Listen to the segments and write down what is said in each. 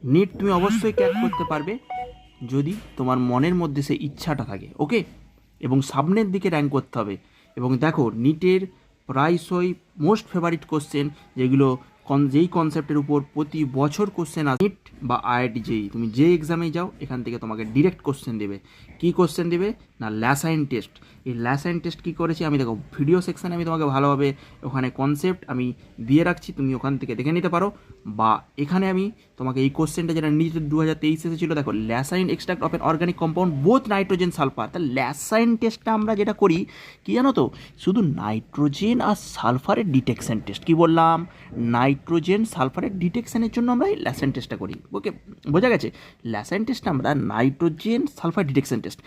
NEET তুমি অবশ্যই crack করতে পারবে যদি তোমার মনের মধ্যে সেই ইচ্ছাটা থাকে, ওকে। এবং সামনের দিকে র্যাঙ্ক করতে হবে। এবং দেখো নিটের প্রায়শই মোস্ট ফেভারিট কোশ্চেন যেগুলো যেই কনসেপ্টের উপর প্রতি বছর কোশ্চেন আসে, নিট বা আইআইটি জেই, তুমি যে এক্সামে যাও এখান থেকে তোমাকে ডিরেক্ট কোশ্চেন দেবে। কী কোশ্চেন দেবে না, ল্যাসাইন টেস্ট। এই ল্যাসাইন টেস্ট কী করেছি আমি দেখো ভিডিও সেকশানে আমি তোমাকে ভালোভাবে ওখানে কনসেপ্ট আমি দিয়ে রাখছি, তুমি ওখান থেকে দেখে নিতে পারো। বা এখানে আমি তোমাকে এই কোশ্চেনটা যেটা নিট 2023 এসেছিলো, দেখো Lassaigne extract of an organic compound both nitrogen sulphur. তা ল্যাসাইন টেস্টটা আমরা যেটা করি কী জানো তো, শুধু নাইট্রোজেন আর সালফারের ডিটেকশন টেস্ট। কী বললাম, নাইট্রোজেন সালফারের ডিটেকশনের জন্য আমরা এই ল্যাসাইন টেস্টটা করি, ওকে। বোঝা গেছে? ল্যাসাইন টেস্টটা আমরা নাইট্রোজেন সালফার ডিটেকশন টেস্ট।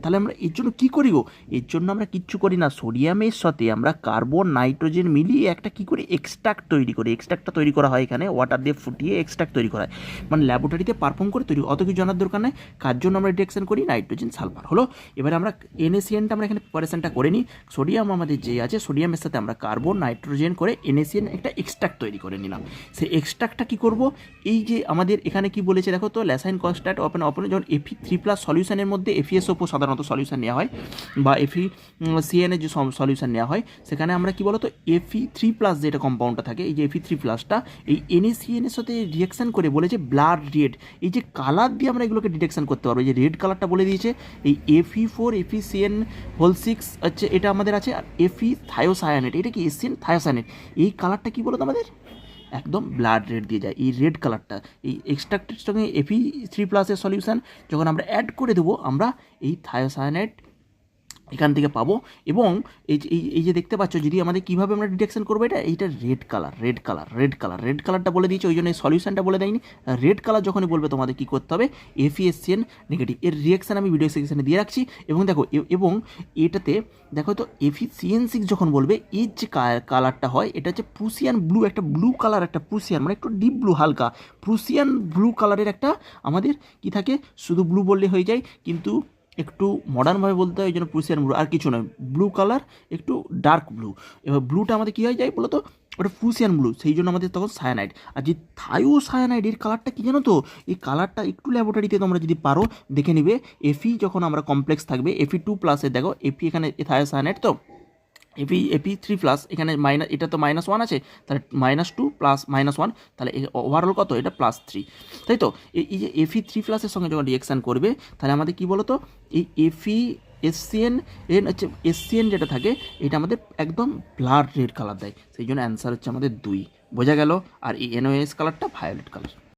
তাহলে আমরা এর জন্য কী করি গো, এর জন্য আমরা কিচ্ছু করি না, সোডিয়ামের সাথে আমরা কার্বন নাইট্রোজেন মিলিয়ে একটা কী করি, এক্সট্রাক্ট তৈরি করি। এক্সট্রাক্টটা তৈরি করা হয় এখানে ওয়াটার দিয়ে ফুটিয়ে এক্সট্রাক্ট তৈরি করা হয়, মানে ল্যাবরেটরিতে পারফর্ম করে তৈরি। অত কিছু জানার দরকার নেই, কার জন্য আমরা ডিটেকশন করি, নাইট্রোজেন সালফার হলো। এবারে আমরা এনএসিএনটা আমরা এখানে প্রিপারেশনটা করে নিই। সোডিয়াম আমাদের যে আছে, সোডিয়ামের সাথে আমরা কার্বন নাইট্রোজেন করে এনএসিএন একটা এক্সট্রাক্ট তৈরি করে নিলাম। সেই এক্সট্রাক্টটা কী করব, এই যে আমাদের এখানে কি বলেছে দেখো তো, ল্যাসাইন কনস্ট্যান্ট ওপেন যখন Fe3+ সলিউশনের মধ্যে FeSO4 সাধারণত সলিউশন নেওয়া হয়, বা FeCN এর যে সলিউশন নেওয়া হয়, সেখানে আমরা কি বলতো Fe3+ যেটা কম্পাউন্ডটা থাকে, এই যে Fe3+টা এই NaCN এর সাথে রিয়াকশান করে বলেছে ব্লাড রেড। এই যে কালার দিয়ে আমরা এগুলোকে ডিটেকশন করতে পারবো, এই যে রেড কালারটা বলে দিয়েছে, এই Fe4 FeCN6 হচ্ছে এটা আমাদের আছে, আর Fe থায়োসায়ানেট, এটা কি এসিএন থায়োসায়ানেট। এই কালারটা কি বলতো আমাদের একদম ব্লাড রেড দিয়ে যায়। এই রেড কালারটা এই এক্সট্রাক্টের সঙ্গে Fe3+এর সলিউশন যখন আমরা অ্যাড করে দেবো, আমরা এই থায়োসায়ানেট এখান থেকে পাবো। এবং এই যে দেখতে পাচ্ছ, যদি আমাদের কীভাবে আমরা ডিটেকশন করবো, এইটা রেড কালারটা বলে দিয়েছে, ওই জন্য এই সলিউশনটা বলে দেয়নি। রেড কালার যখনই বলবে তোমাদের কী করতে হবে, FeSCN নেগেটিভ এর রিয়াকশান আমি ভিডিও সেকশনে দিয়ে রাখছি। এবং দেখো এবং এটাতে দেখো তো FeCN6 যখন বলবে, এর যে কালারটা হয় এটা হচ্ছে প্রুসিয়ান ব্লু, একটা ব্লু কালার, একটা প্রুসিয়ান মানে একটু ডিপ ব্লু, হালকা প্রুসিয়ান ব্লু কালারের একটা আমাদের কি থাকে, শুধু ব্লু বললে হয়ে যায়, কিন্তু একটু মডার্নভাবে বলতে হয়, ওই জন্য প্রুসিয়ান ব্লু, আর কিছু নয়, ব্লু কালার একটু ডার্ক ব্লু। এবার ব্লুটা আমাদের কী হয়ে যায় বলো তো, ওটা প্রুসিয়ান ব্লু, সেই জন্য আমাদের তখন সায়ানাইড। আর যে থায়োসায়ানাইড এর কালারটা কী জানো তো, এই কালারটা একটু ল্যাবরেটরিতে তোমরা যদি পারো দেখে নিবে। যখন আমরা কমপ্লেক্স থাকবে Fe2+ দেখো, এখানে থায়োসায়ানাইড তো Fe3+, এখানে এটা তো -1 আছে, তাহলে -2 + -1, তাহলে ওভারঅল কত, এটা +3, তাই তো। এই যে Fe3+ এর সঙ্গে যখন রিয়াকশান করবে, তাহলে আমাদের কী বলো তো, এই FeSCN হচ্ছে SCN যেটা থাকে, এটা আমাদের একদম ব্লাড রেড কালার দেয়, সেই জন্য অ্যান্সার হচ্ছে আমাদের 2। বোঝা গেল? আর এই NOS কালারটা ভায়োলেট কালার।